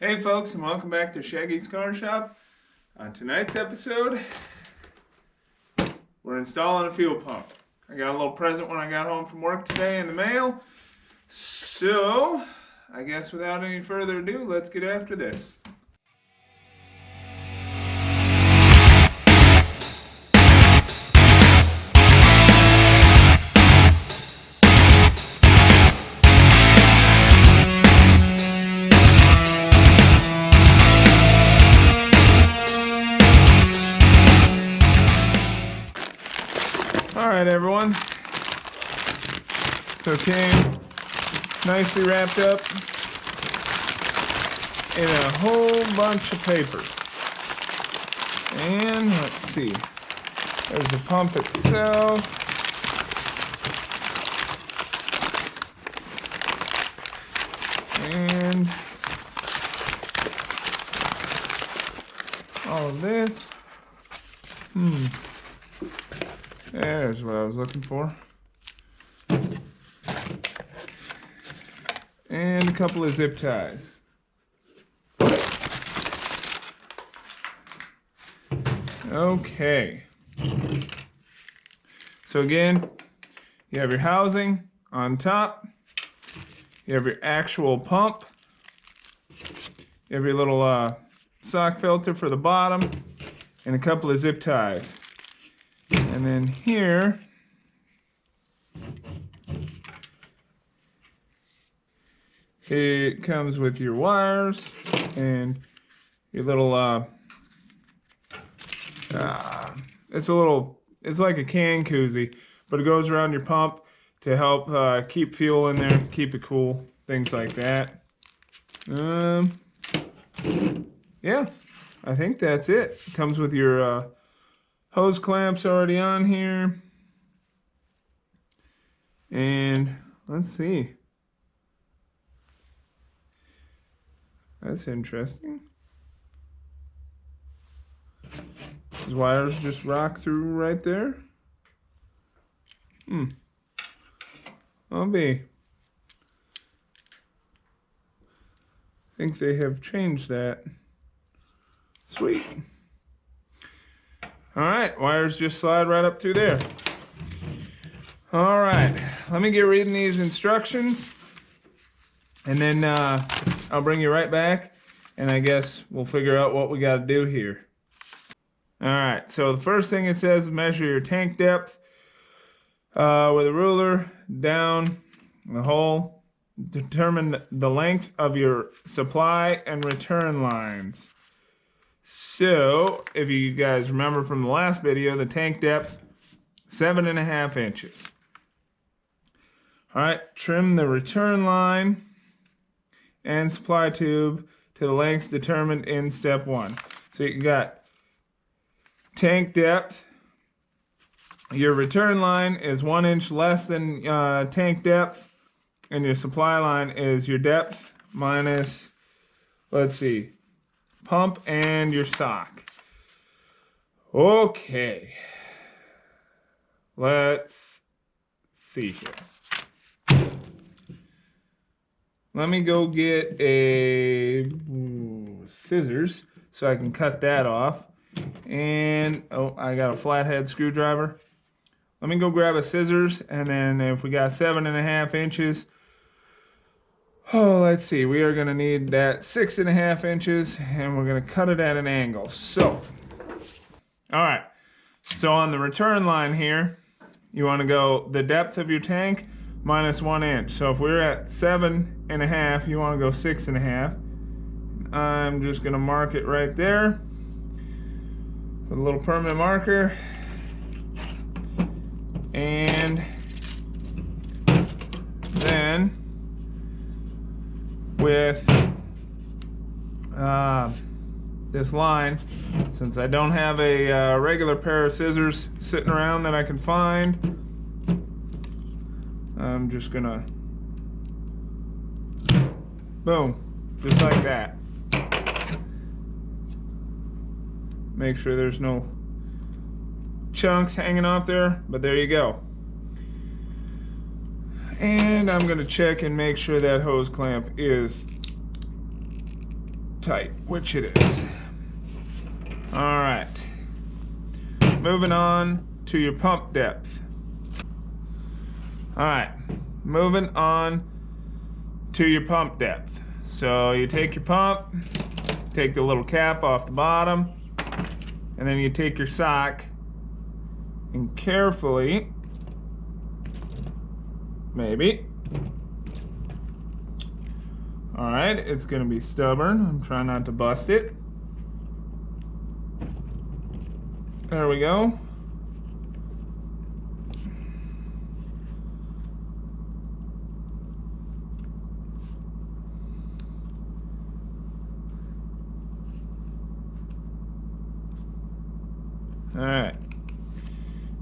Hey folks, and welcome back to Shaggy's Car Shop. On tonight's episode, we're installing a fuel pump. I got a little present when I got home from work today in the mail. So, I guess without any further ado, let's get after this. Alright everyone, so it came nicely wrapped up in a whole bunch of paper. And let's see, there's the pump itself. And all of this. There's what I was looking for. And a couple of zip ties. Okay. So again, you have your housing on top. You have your actual pump. You have your little sock filter for the bottom. And a couple of zip ties. And then here, it comes with your wires and your little, it's like a can koozie, but it goes around your pump to help keep fuel in there, keep it cool, things like that. Yeah, I think that's it. It comes with your hose clamps already on here. And let's see. That's interesting. These wires just rock through right there. I think they have changed that. Sweet. Alright, wires just slide right up through there. Alright, let me get reading these instructions, and then I'll bring you right back, and I guess we'll figure out what we got to do here. Alright, so the first thing it says is measure your tank depth with a ruler down the hole. Determine the length of your supply and return lines. So, if you guys remember from the last video, the tank depth, 7.5 inches. Alright, trim the return line and supply tube to the lengths determined in step 1. So you got tank depth. Your return line is 1 inch less than tank depth, and your supply line is your depth minus, let's see, pump and your sock. Okay. Let's see here. Let me go get a scissors so I can cut that off. And, oh, I got a flathead screwdriver. Let me go grab a scissors, and then if we got 7.5 inches, oh, let's see, we are going to need that 6.5 inches, and we're going to cut it at an angle. So, alright, so on the return line here, you want to go the depth of your tank minus 1 inch. So if we're at 7.5, you want to go 6.5. I'm just going to mark it right there with a little permanent marker. And then with this line, since I don't have a regular pair of scissors sitting around that I can find, I'm just gonna boom, just like that. Make sure there's no chunks hanging off there, but there you go. And I'm going to check and make sure that hose clamp is tight, which it is. All right. Moving on to your pump depth. All right. Moving on to your pump depth. So you take your pump, take the little cap off the bottom, and then you take your sock and carefully, maybe. All right, it's gonna be stubborn. I'm trying not to bust it. There we go. All right,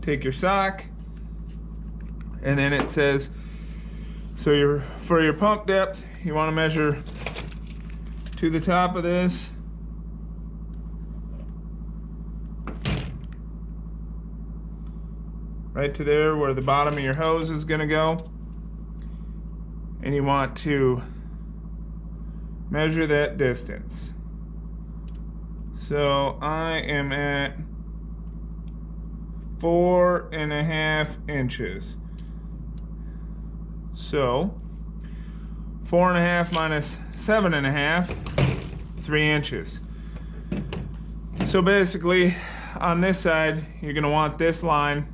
take your sock, and then it says, so for your pump depth, you want to measure to the top of this. Right to there where the bottom of your hose is going to go. And you want to measure that distance. So I am at 4.5 inches. So 4.5 minus 7.5, 3 inches. So basically on this side, you're gonna want this line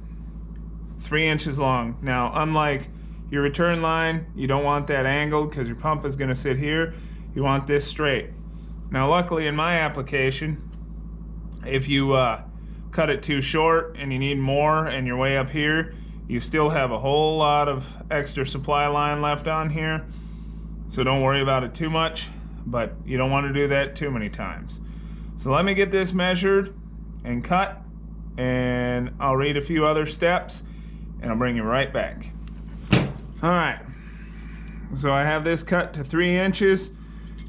3 inches long. Now, unlike your return line, you don't want that angled because your pump is gonna sit here. You want this straight. Now, luckily in my application, if you cut it too short and you need more and you're way up here, you still have a whole lot of extra supply line left on here. So don't worry about it too much, but you don't want to do that too many times. So let me get this measured and cut, and I'll read a few other steps and I'll bring you right back. All right, so I have this cut to 3 inches.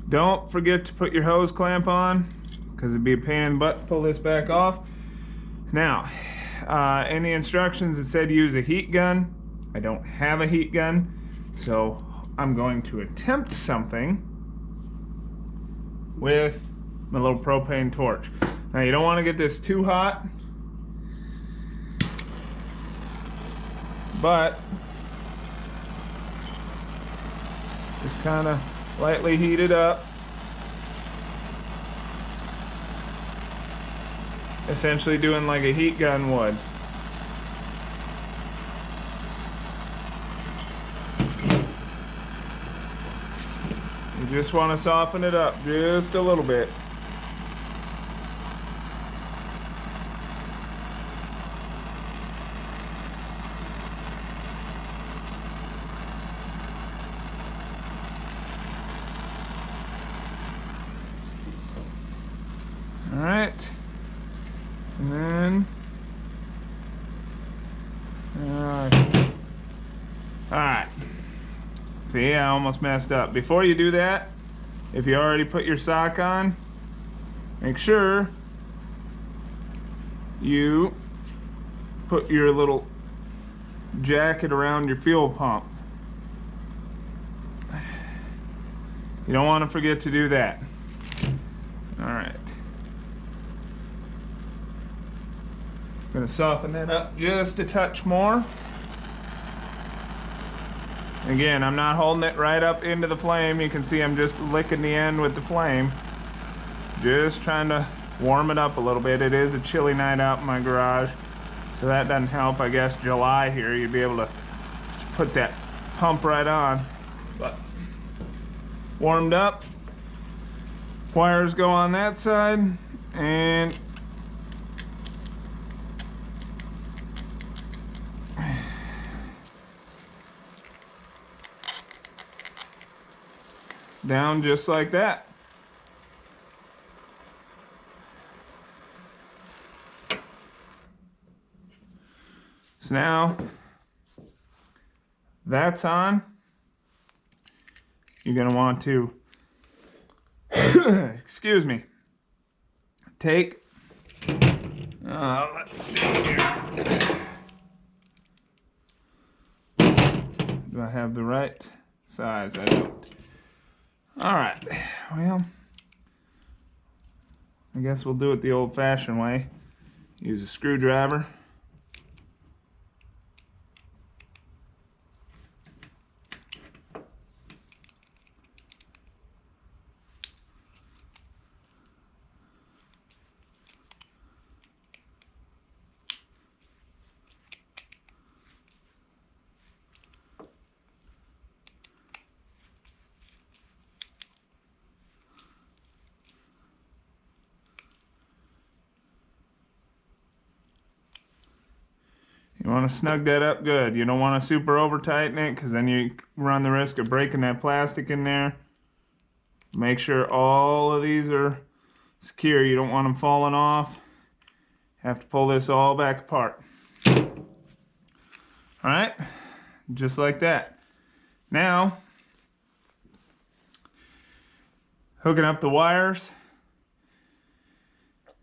Don't forget to put your hose clamp on because it'd be a pain in the butt to pull this back off. Now, in the instructions it said use a heat gun. I don't have a heat gun, so I'm going to attempt something with my little propane torch. Now, you don't want to get this too hot, but just kind of lightly heat it up. Essentially doing like a heat gun would. You just want to soften it up just a little bit. All right. And then, all right. See, I almost messed up. Before you do that, if you already put your sock on, make sure you put your little jacket around your fuel pump. You don't want to forget to do that. All right. Gonna soften that up just a touch more. Again, I'm not holding it right up into the flame. You can see I'm just licking the end with the flame. Just trying to warm it up a little bit. It is a chilly night out in my garage, so that doesn't help. I guess July here, you'd be able to put that pump right on. But warmed up. Wires go on that side, and down just like that. So now that's on. You're going to want to, excuse me, take, let's see here. Do I have the right size? I don't. All right, well, guess we'll do it the old-fashioned way. Use a screwdriver. You want to snug that up good. You don't want to super over tighten it because then you run the risk of breaking that plastic in there. Make sure all of these are secure. You don't want them falling off. Have to pull this all back apart. Alright, just like that. Now, hooking up the wires.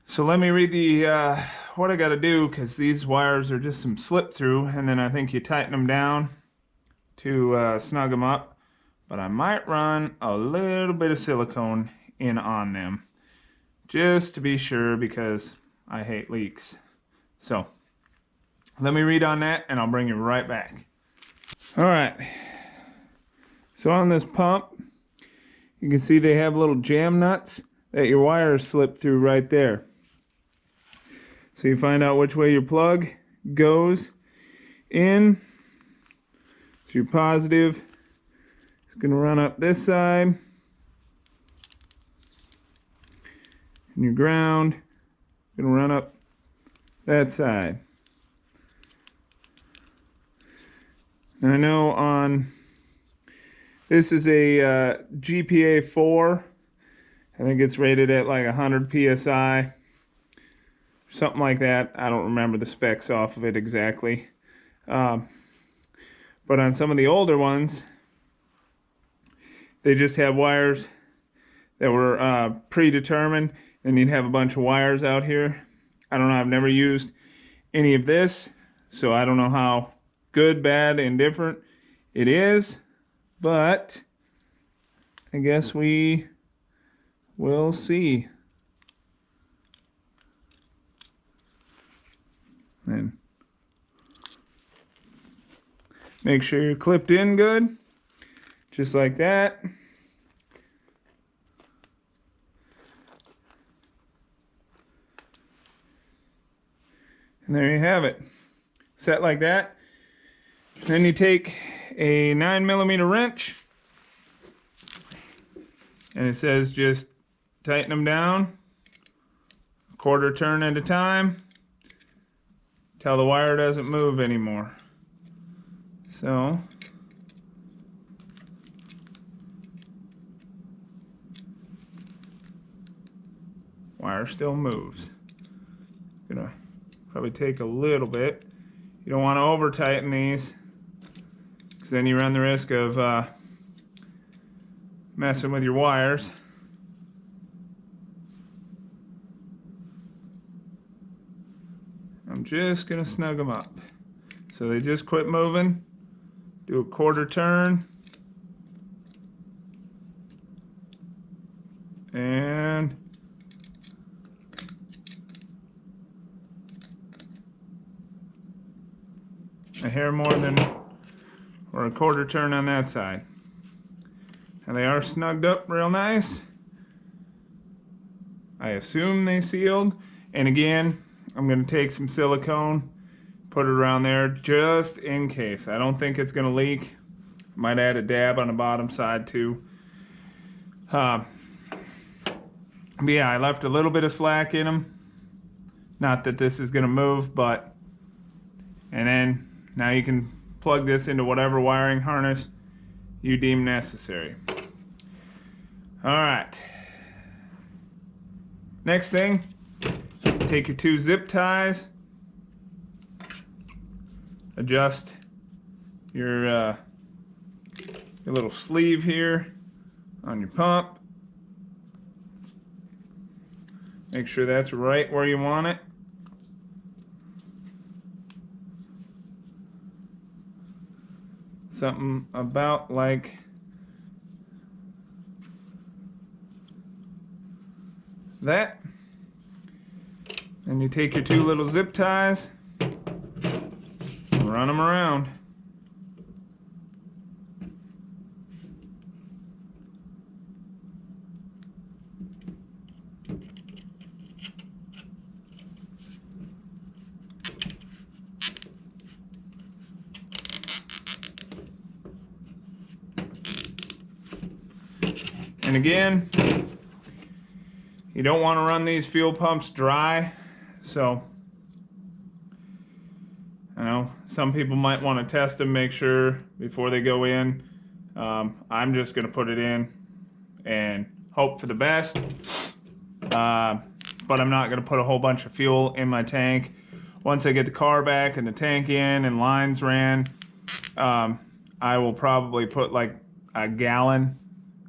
So let me read the what I got to do, because these wires are just some slip through, and then I think you tighten them down to snug them up. But I might run a little bit of silicone in on them just to be sure, because I hate leaks. So let me read on that and I'll bring you right back. All right, so on this pump you can see they have little jam nuts that your wires slip through right there. So you find out which way your plug goes in. So your positive is going to run up this side, and your ground is going to run up that side. And I know on this is a GPA-4. I think it's rated at like 100 psi. Something like that. I don't remember the specs off of it exactly. But on some of the older ones, they just have wires that were predetermined, and you'd have a bunch of wires out here. I don't know, I've never used any of this, so I don't know how good, bad, indifferent it is, but I guess we will see. And make sure you're clipped in good, just like that. And there you have it, set like that. Then you take a 9mm wrench, and it says just tighten them down a quarter turn at a time till the wire doesn't move anymore. So wire still moves. Gonna probably take a little bit. You don't want to over tighten these, because then you run the risk of messing with your wires. I'm just gonna snug them up so they just quit moving. Do a quarter turn, and a hair more than, or a quarter turn on that side. And they are snugged up real nice. I assume they sealed. And again, I'm going to take some silicone, put it around there just in case. I don't think it's going to leak. Might add a dab on the bottom side too. But yeah, I left a little bit of slack in them. Not that this is going to move, but, and then now you can plug this into whatever wiring harness you deem necessary. Alright. Next thing, take your 2 zip ties, adjust your little sleeve here on your pump. Make sure that's right where you want it. Something about like that. And you take your 2 little zip ties, run them around. And again, you don't want to run these fuel pumps dry, so I know some people might want to test them, make sure before they go in. I'm just going to put it in and hope for the best, but I'm not going to put a whole bunch of fuel in my tank. Once I get the car back and the tank in and lines ran, I will probably put like a gallon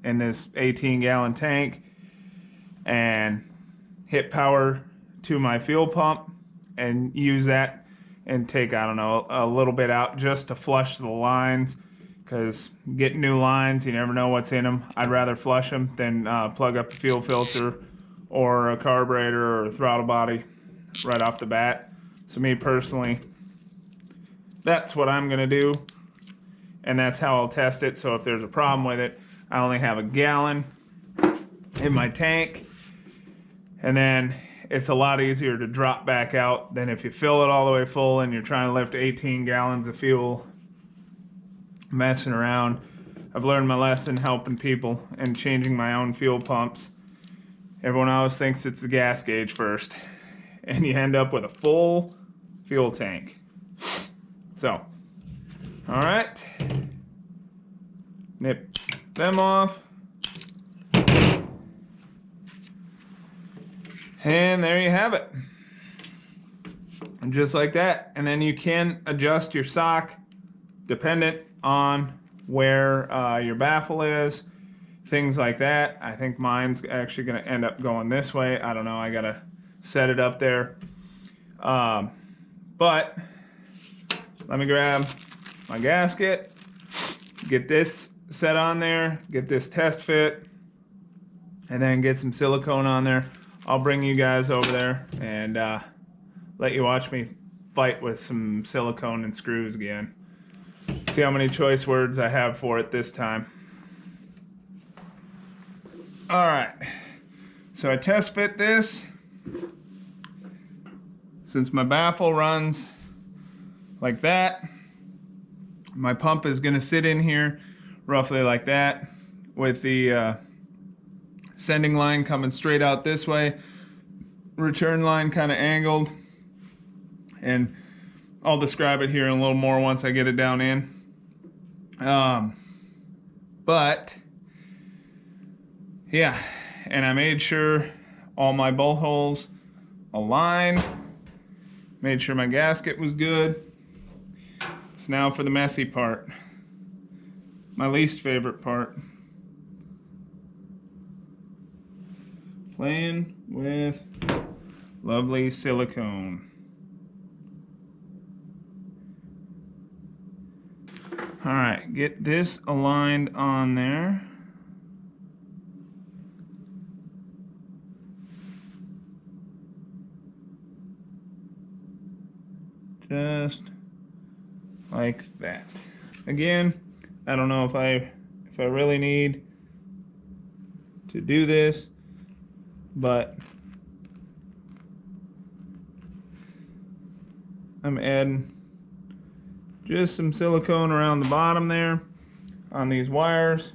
in this 18-gallon tank and hit power to my fuel pump and use that and take, I don't know, a little bit out just to flush the lines, because getting new lines, you never know what's in them. I'd rather flush them than plug up a fuel filter or a carburetor or a throttle body right off the bat. So me personally, that's what I'm gonna do, and that's how I'll test it. So if there's a problem with it, I only have a gallon in my tank, and then it's a lot easier to drop back out than if you fill it all the way full and you're trying to lift 18 gallons of fuel, messing around. I've learned my lesson helping people and changing my own fuel pumps. Everyone always thinks it's the gas gauge first, and you end up with a full fuel tank. So, all right, nip them off, and there you have it. And just like that. And then you can adjust your sock dependent on where your baffle is, things like that. I think mine's actually going to end up going this way. I don't know, I gotta set it up there. But let me grab my gasket, get this set on there, get this test fit, and then get some silicone on there. I'll bring you guys over there and let you watch me fight with some silicone and screws again. See how many choice words I have for it this time. Alright, so I test fit this. Since my baffle runs like that, my pump is going to sit in here roughly like that, with the sending line coming straight out this way, return line kind of angled, and I'll describe it here in a little more once I get it down in. But yeah, and I made sure all my bolt holes aligned, made sure my gasket was good. So now for the messy part, my least favorite part. Playing with lovely silicone. Alright, get this aligned on there. Just like that. Again, I don't know if I really need to do this, but I'm adding just some silicone around the bottom there on these wires.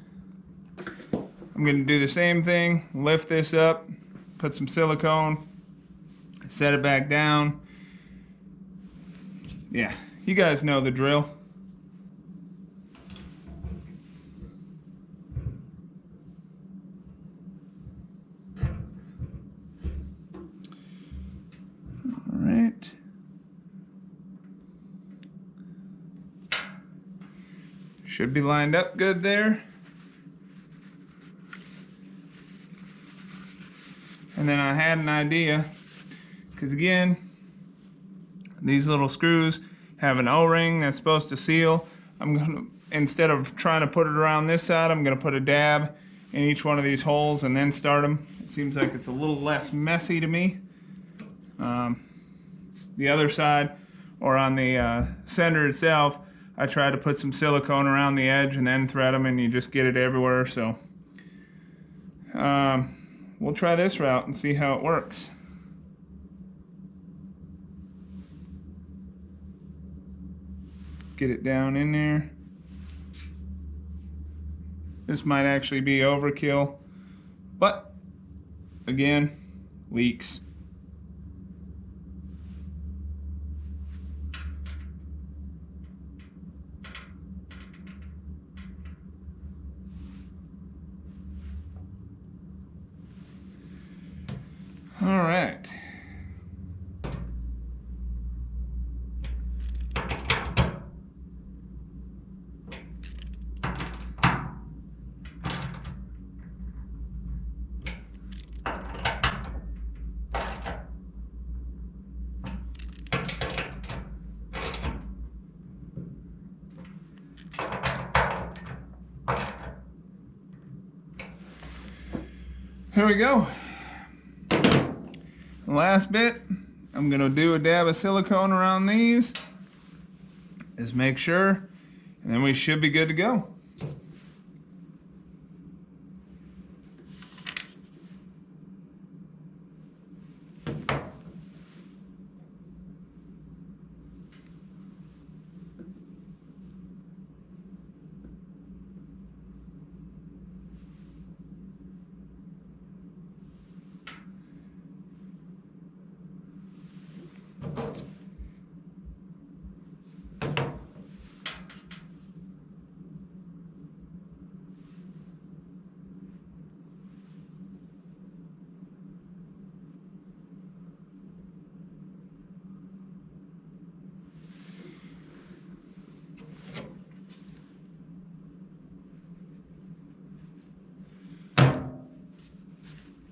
I'm going to do the same thing, lift this up, put some silicone, set it back down. Yeah, you guys know the drill. Should be lined up good there. And then I had an idea, because again, these little screws have an O-ring that's supposed to seal. I'm gonna, instead of trying to put it around this side, I'm gonna put a dab in each one of these holes and then start them. It seems like it's a little less messy to me. The other side, or on the center itself, I try to put some silicone around the edge and then thread them, and you just get it everywhere. So we'll try this route and see how it works. Get it down in there. This might actually be overkill, but again, leaks. All right. Here we go. The last bit, I'm going to do a dab of silicone around these. Just make sure, and then we should be good to go.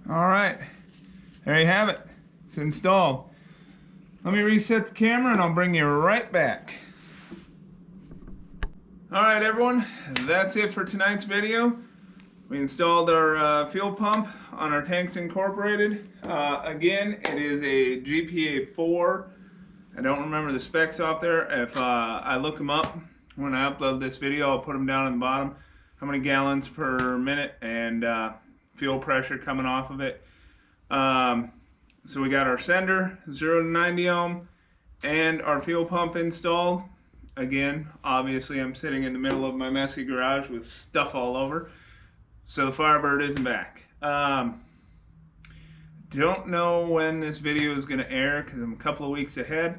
All right, there you have it. It's installed. Let me reset the camera and I'll bring you right back. All right, everyone, that's it for tonight's video. We installed our fuel pump on our Tanks Incorporated. Again, it is a GPA-4. I don't remember the specs off there. If I look them up when I upload this video, I'll put them down at the bottom. How many gallons per minute and fuel pressure coming off of it. So we got our sender, 0 to 90 ohm, and our fuel pump installed. Again, obviously I'm sitting in the middle of my messy garage with stuff all over, so the Firebird isn't back. Don't know when this video is going to air because I'm a couple of weeks ahead.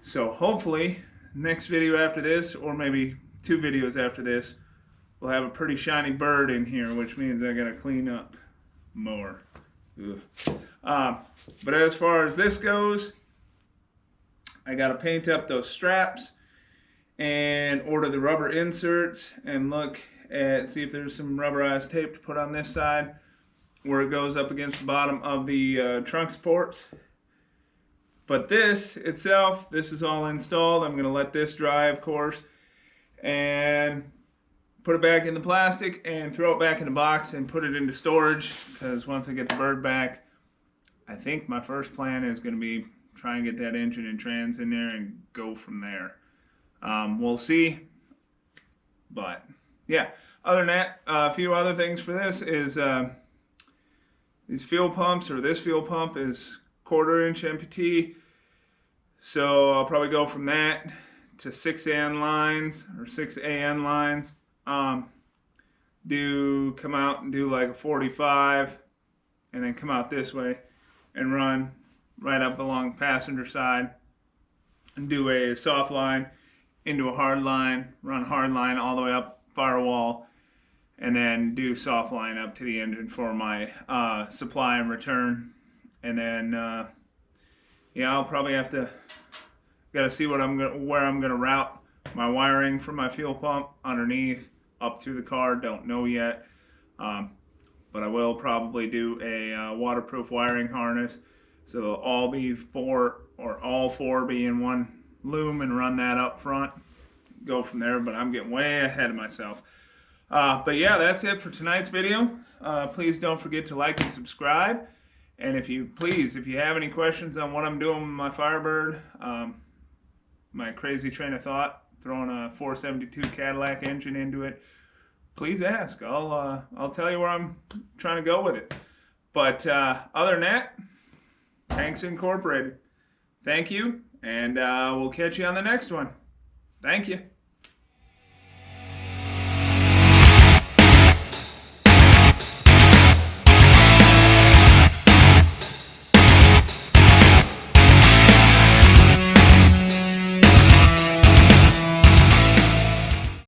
So hopefully next video after this, or maybe 2 videos after this, we'll have a pretty shiny bird in here, which means I gotta clean up more. But as far as this goes, I gotta paint up those straps and order the rubber inserts and look at, see if there's some rubberized tape to put on this side where it goes up against the bottom of the trunk supports. But this itself, this is all installed. I'm gonna let this dry, of course, and put it back in the plastic and throw it back in the box and put it into storage, because once I get the bird back, I think my first plan is going to be try and get that engine and trans in there and go from there. We'll see, but yeah, other than that, a few other things for this is these fuel pumps, or this fuel pump is 1/4 inch MPT, so I'll probably go from that to 6 AN lines or 6 AN lines. Come out and do like a 45 and then come out this way and run right up along the passenger side and do a soft line into a hard line, run hard line all the way up firewall, and then do soft line up to the engine for my supply and return. And then yeah, I'll probably have to see what where I'm gonna route my wiring for my fuel pump underneath, up through the car. Don't know yet, but I will probably do a waterproof wiring harness, so they'll all be all four be in one loom, and run that up front, go from there. But I'm getting way ahead of myself. But yeah, that's it for tonight's video. Please don't forget to like and subscribe, And if you have any questions on what I'm doing with my Firebird, my crazy train of thought, throwing a 472 Cadillac engine into it, please ask. I'll tell you where I'm trying to go with it. But other than that, Tanks Incorporated. Thank you, and we'll catch you on the next one. Thank you.